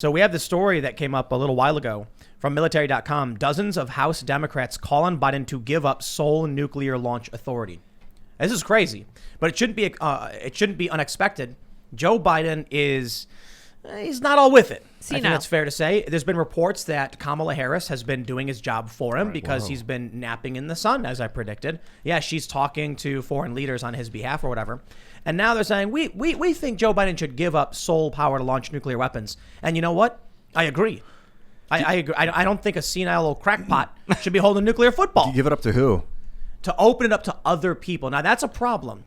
So we have the story that came up a little while ago from military.com. Dozens of House Democrats call on Biden to give up sole nuclear launch authority. This is crazy, but it shouldn't be unexpected. Joe Biden he's not all with it. I think that's fair to say. There's been reports that Kamala Harris has been doing his job for him because he's been napping in the sun, as I predicted. Yeah, she's talking to foreign leaders on his behalf or whatever. And now they're saying, we think Joe Biden should give up sole power to launch nuclear weapons. And you know what? I agree. I agree. I don't think a senile old crackpot should be holding nuclear football. Do you give it up to who? To open it up to other people. Now, that's a problem.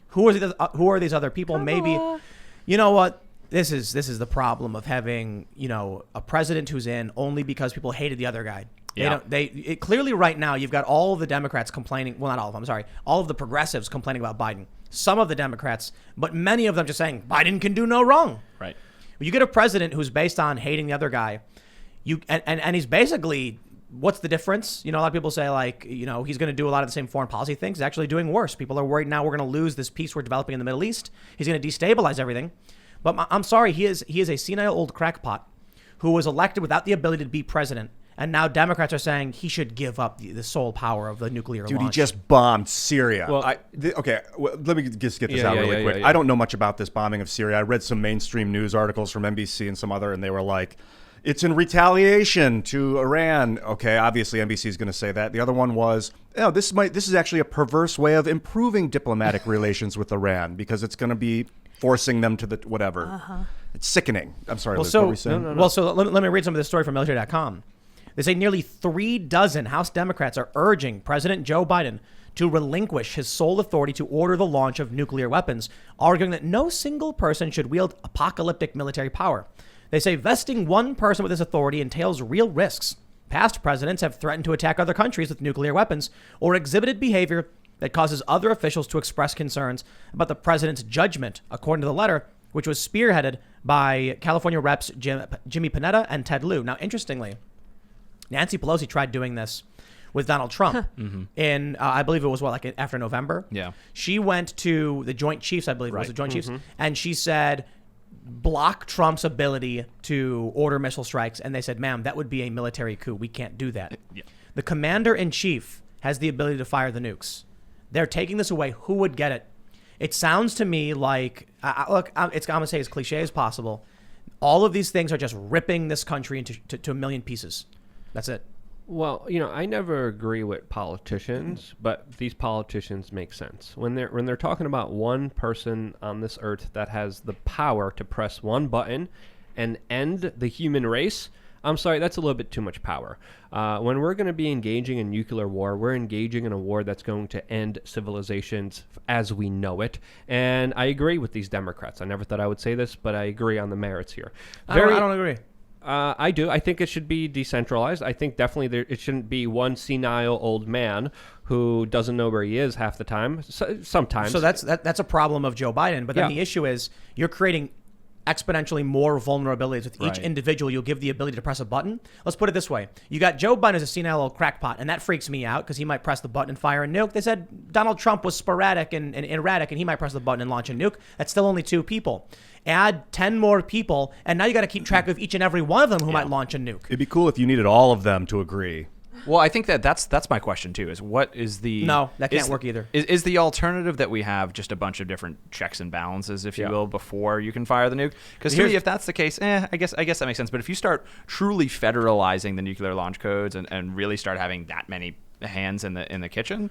Who are these other people? Maybe, you know what? This is the problem of having, a president who's in only because people hated the other guy. Yeah. Clearly right now you've got all of the Democrats complaining. Well, not all of them. I'm sorry. All of the progressives complaining about Biden. Some of the Democrats, but many of them just saying Biden can do no wrong. Right. You get a president who's based on hating the other guy. And he's basically, what's the difference? A lot of people say he's going to do a lot of the same foreign policy things. He's actually doing worse. People are worried now we're going to lose this peace we're developing in the Middle East. He's going to destabilize everything. But I'm sorry, he is a senile old crackpot who was elected without the ability to be president. And now Democrats are saying he should give up the sole power of the nuclear launch. He just bombed Syria. Well, let me just get this out really quick. Yeah. I don't know much about this bombing of Syria. I read some mainstream news articles from NBC and some other, and they were like, it's in retaliation to Iran. Okay, obviously NBC is going to say that. The other one was, this is actually a perverse way of improving diplomatic relations with Iran because it's going to be forcing them to the whatever. Uh-huh. It's sickening. I'm sorry, Liz, what were you saying? No. Well, so let me read some of this story from military.com. They say nearly 36 House Democrats are urging President Joe Biden to relinquish his sole authority to order the launch of nuclear weapons, arguing that no single person should wield apocalyptic military power. They say vesting one person with this authority entails real risks. Past presidents have threatened to attack other countries with nuclear weapons or exhibited behavior that causes other officials to express concerns about the president's judgment, according to the letter, which was spearheaded by California Reps Jimmy Panetta and Ted Lieu. Now, interestingly, Nancy Pelosi tried doing this with Donald Trump in, I believe it was after November. Yeah. She went to the Joint Chiefs, I believe it was the Joint Chiefs, and she said, block Trump's ability to order missile strikes. And they said, ma'am, that would be a military coup. We can't do that. Yeah. The commander-in-chief has the ability to fire the nukes. They're taking this away. Who would get it? It sounds to me like, I'm going to say as cliche as possible. All of these things are just ripping this country into a million pieces. That's it. Well, I never agree with politicians, but these politicians make sense. When they're talking about one person on this earth that has the power to press one button and end the human race, I'm sorry, that's a little bit too much power. When we're going to be engaging in nuclear war, we're engaging in a war that's going to end civilizations as we know it. And I agree with these Democrats. I never thought I would say this, but I agree on the merits here. I don't agree. I do. I think it should be decentralized. I think definitely it shouldn't be one senile old man who doesn't know where he is half the time. Sometimes. So that's a problem of Joe Biden. But then the issue is you're creating exponentially more vulnerabilities with each individual. You'll give the ability to press a button. Let's put it this way. You got Joe Biden as a senile old crackpot, and that freaks me out because he might press the button and fire a nuke. They said Donald Trump was sporadic and erratic, and he might press the button and launch a nuke. That's still only 2 people. Add 10 more people, and now you got to keep track of each and every one of them who might launch a nuke. It'd be cool if you needed all of them to agree. Well, I think that's my question too. Is what is the no? That can't work either. Is the alternative that we have just a bunch of different checks and balances, if you will, before you can fire the nuke? Because to me, if that's the case, I guess that makes sense. But if you start truly federalizing the nuclear launch codes and really start having that many hands in the kitchen,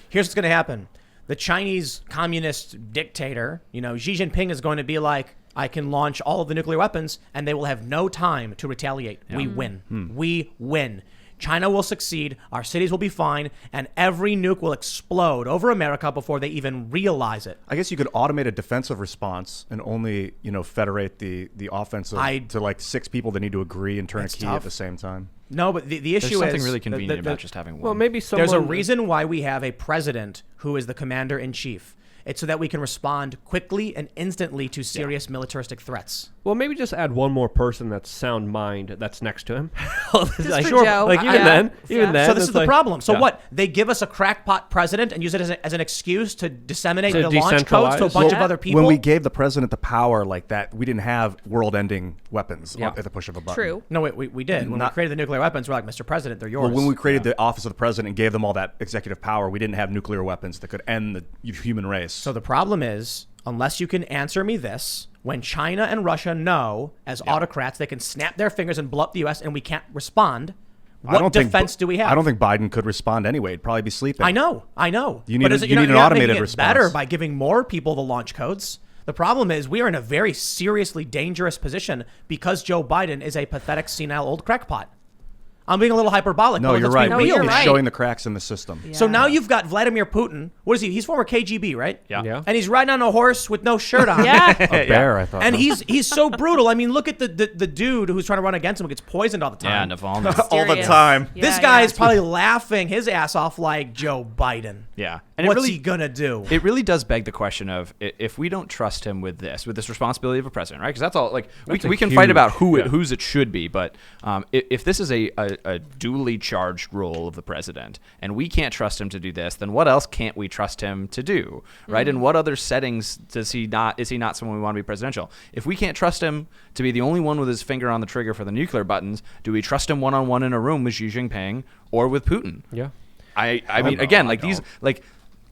here's what's going to happen: the Chinese communist dictator, Xi Jinping, is going to be like, I can launch all of the nuclear weapons, and they will have no time to retaliate. Yeah. We win. We win. China will succeed, our cities will be fine, and every nuke will explode over America before they even realize it. I guess you could automate a defensive response and only, federate the offensive to 6 people that need to agree and turn a key at the same time. No, but the issue is... There's something really convenient about just having one. Well, maybe There's a reason why we have a president who is the commander-in-chief. It's so that we can respond quickly and instantly to serious militaristic threats. Well, maybe just add one more person that's sound mind that's next to him. Just for Joe. Like even then. So this is the like, problem. So yeah. what? They give us a crackpot president and use it as an excuse to disseminate To the launch codes to a decentralize. bunch of other people. When we gave the president the power like that, we didn't have world-ending weapons at the push of a button. True. No, we did. When we created the nuclear weapons, we're like, Mr. President, they're yours. Well, when we created the office of the president and gave them all that executive power, we didn't have nuclear weapons that could end the human race. So the problem is, unless you can answer me this, when China and Russia know, as autocrats, they can snap their fingers and blow up the U.S. and we can't respond, what defense do we have? I don't think Biden could respond anyway. He'd probably be sleeping. I know. You need, But you need an automated making it response. better by giving more people the launch codes. The problem is we are in a very seriously dangerous position because Joe Biden is a pathetic, senile old crackpot. I'm being a little hyperbolic. No, but you're let's right. be real. He's right. showing the cracks in the system. Yeah. So now you've got Vladimir Putin. What is he? He's former KGB, right? Yeah. And he's riding on a horse with no shirt on. Yeah. A bear, I thought. And he's so brutal. I mean, look at the dude who's trying to run against him who gets poisoned all the Yeah, time. Navalny. All the Mysterious. time. Yeah, This guy yeah. is probably laughing his ass off like Joe Biden. Yeah. And What's it really, he gonna do? It really does beg the question of if we don't trust him with this responsibility of a president, right? Because that's all. Like we can fight about whose it should be, but if this is a duly charged role of the president, and we can't trust him to do this, then what else can't we trust him to do, right? In what other settings is he not someone we want to be presidential? If we can't trust him to be the only one with his finger on the trigger for the nuclear buttons, do we trust him one-on-one in a room with Xi Jinping or with Putin? Yeah. I mean, again, like these, like,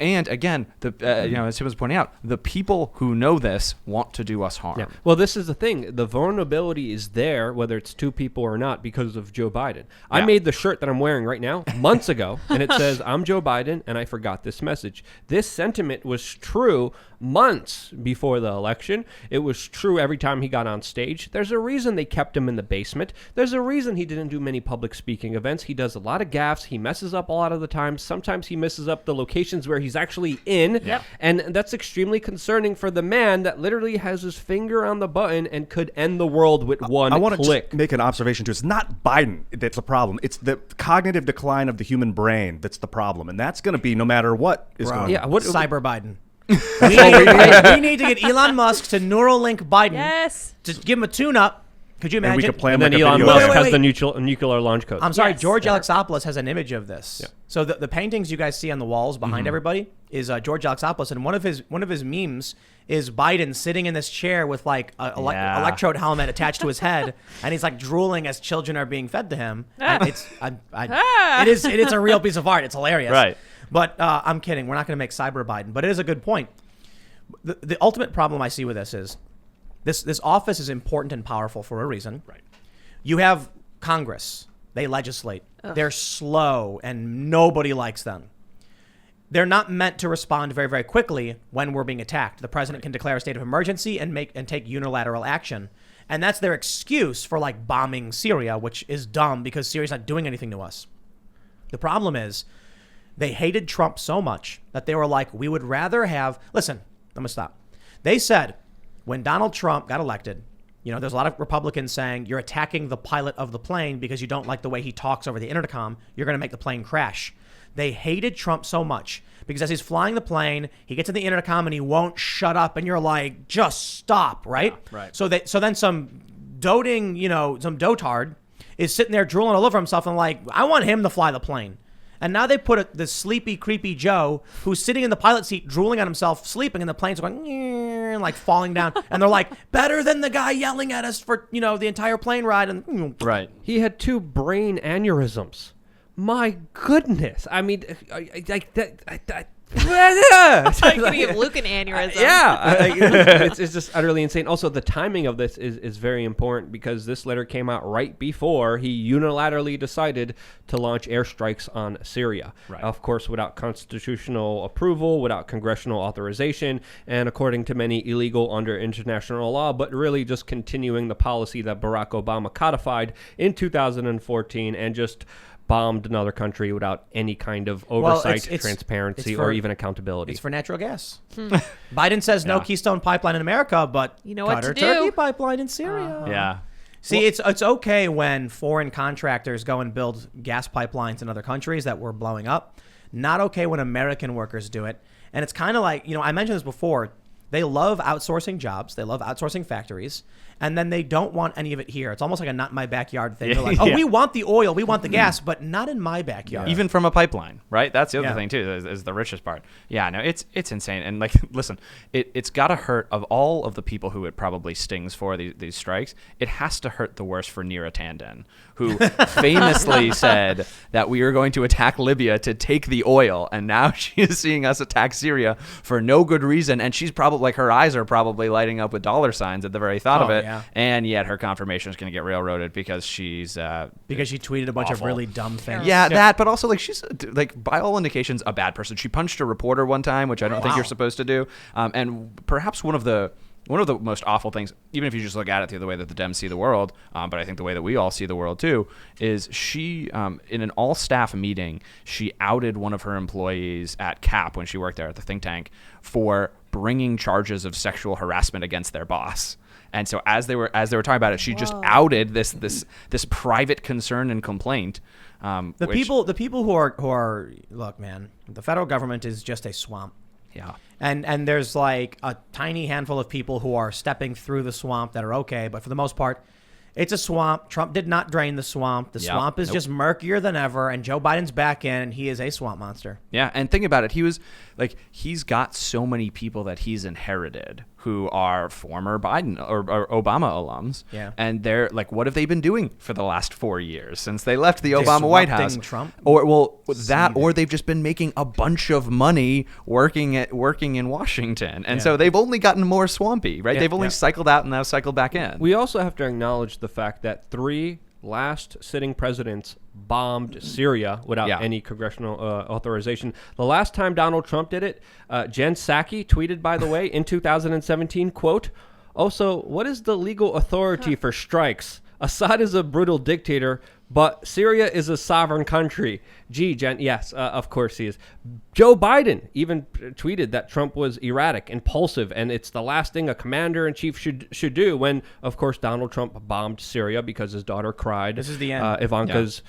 and again, as Tim was pointing out, the people who know this want to do us harm. Yeah. Well, this is the thing. The vulnerability is there, whether it's two people or not, because of Joe Biden. I Yeah. made the shirt that I'm wearing right now months ago, and it says, "I'm Joe Biden, and I forgot this message." This sentiment was true months before the election. It was true every time he got on stage. There's a reason they kept him in the basement. There's a reason he didn't do many public speaking events. He does a lot of gaffes. He messes up a lot of the time. Sometimes he misses up the locations where he's actually in. Yep. And that's extremely concerning for the man that literally has his finger on the button and could end the world with one I want to click. make an observation too. It's not Biden that's the problem. It's the cognitive decline of the human brain that's the problem, and that's going to be no matter what is going on. Yeah, what Cyber Biden. we need to get Elon Musk to Neuralink Biden. Yes. To give him a tune-up. Could you And imagine? we could plan and like then a Elon video Musk game. has wait. the nuclear launch code. I'm sorry, Yes. George Yeah. Alexopoulos has an image of this. Yeah. So the paintings you guys see on the walls behind everybody is George Alexopoulos, and one of his memes is Biden sitting in this chair with like a Yeah. electrode helmet attached to his head, and he's like drooling as children are being fed to him. And it's it's a real piece of art. It's hilarious. Right. But I'm kidding. We're not going to make cyber Biden, but it is a good point. The ultimate problem I see with this is this office is important and powerful for a reason. Right. You have Congress. They legislate. They're slow and nobody likes them. They're not meant to respond very, very quickly when we're being attacked. The president can declare a state of emergency and take unilateral action. And that's their excuse for like bombing Syria, which is dumb because Syria's not doing anything to us. The problem is they hated Trump so much that they were like, we would rather have, listen, I'm gonna stop. They said when Donald Trump got elected, there's a lot of Republicans saying you're attacking the pilot of the plane because you don't like the way he talks over the intercom. You're going to make the plane crash. They hated Trump so much because as he's flying the plane, he gets in the intercom and he won't shut up. And you're like, just stop, right? Yeah, right. So then some doting, some dotard is sitting there drooling all over himself and like, I want him to fly the plane. And now they put the sleepy, creepy Joe who's sitting in the pilot seat, drooling on himself, sleeping, and the plane's going, and like falling down. And they're like, better than the guy yelling at us for, the entire plane ride. And Right. He had 2 brain aneurysms. My goodness. I mean, like that. It's like gonna give Luke an aneurysm. It's just utterly insane. Also, the timing of this is very important because this letter came out right before he unilaterally decided to launch airstrikes on Syria. Right. Of course, without constitutional approval, without congressional authorization, and according to many, illegal under international law, but really just continuing the policy that Barack Obama codified in 2014 and just bombed another country without any kind of oversight, transparency, or even accountability. It's for natural gas. Biden says no Keystone Pipeline in America, but You know what to do. Turkey Pipeline in Syria. Yeah. See, it's okay when foreign contractors go and build gas pipelines in other countries that we're blowing up. Not okay when American workers do it. And it's kind of like, I mentioned this before. They love outsourcing jobs. They love outsourcing factories. And then they don't want any of it here. It's almost like a not in my backyard thing. They're like, oh, we want the oil, we want the gas, but not in my backyard. Even from a pipeline, right? That's the other thing too, is the richest part. Yeah, no, it's insane. And like, listen, it's got to hurt, of all of the people who it probably stings for these strikes, it has to hurt the worst for Neera Tanden, who famously said that we are going to attack Libya to take the oil, and now she is seeing us attack Syria for no good reason, and she's probably, like, her eyes are probably lighting up with dollar signs at the very thought of it. Yeah. And yet her confirmation is going to get railroaded because she's because she tweeted a bunch of really dumb things. Yeah, that, but also, like, she's, like, by all indications, a bad person. She punched a reporter one time, which I don't think you're supposed to do. And perhaps one of the most awful things, even if you just look at it through the way that the Dems see the world, but I think the way that we all see the world too, is she, in an all-staff meeting, she outed one of her employees at CAP when she worked there at the think tank for bringing charges of sexual harassment against their boss. And so as they were talking about it, she just outed this private concern and complaint. The people who are look, man, the federal government is just a swamp. Yeah. And there's like a tiny handful of people who are stepping through the swamp that are okay, but for the most part, it's a swamp. Trump did not drain the swamp. The swamp is just murkier than ever, and Joe Biden's back in, and he is a swamp monster. Yeah, and think about it. He's got so many people that he's inherited who are former Biden or Obama alums. Yeah. And they're like, what have they been doing for the last 4 years since they left the Obama White House? Trump? Or they've just been making a bunch of money working in Washington. And so they've only gotten more swampy, right? They've only cycled out and now cycled back in. We also have to acknowledge the fact that 3 last sitting presidents bombed Syria without any congressional authorization. The last time Donald Trump did it, Jen Psaki tweeted, by the way, in 2017, quote, "Also, what is the legal authority for strikes? Assad is a brutal dictator, but Syria is a sovereign country." Gee, Jen, yes, of course he is. Joe Biden even tweeted that Trump was erratic, impulsive, and it's the last thing a commander-in-chief should do when, of course, Donald Trump bombed Syria because his daughter cried. This is the end.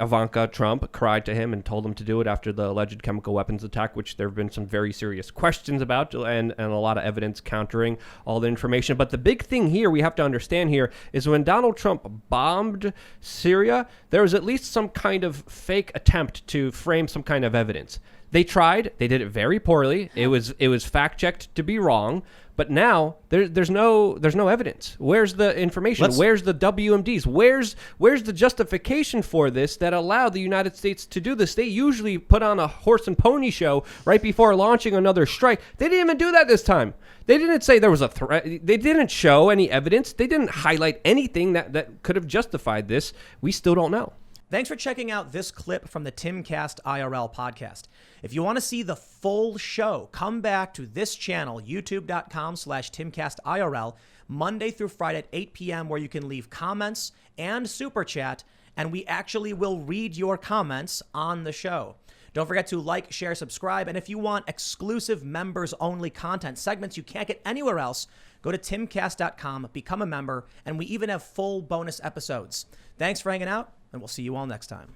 Ivanka Trump cried to him and told him to do it after the alleged chemical weapons attack, which there have been some very serious questions about and a lot of evidence countering all the information. But the big thing here we have to understand here is when Donald Trump bombed Syria, there was at least some kind of fake attempt to frame some kind of evidence. They tried. They did it very poorly. It was fact-checked to be wrong. But now there's no evidence. Where's the information? Where's the WMDs? Where's the justification for this that allowed the United States to do this? They usually put on a horse and pony show right before launching another strike. They didn't even do that this time. They didn't say there was a threat. They didn't show any evidence. They didn't highlight anything that could have justified this. We still don't know. Thanks for checking out this clip from the Timcast IRL podcast. If you want to see the full show, come back to this channel, youtube.com/TimcastIRL, Monday through Friday at 8 p.m., where you can leave comments and super chat, and we actually will read your comments on the show. Don't forget to like, share, subscribe, and if you want exclusive members-only content, segments you can't get anywhere else, go to timcast.com, become a member, and we even have full bonus episodes. Thanks for hanging out, and we'll see you all next time.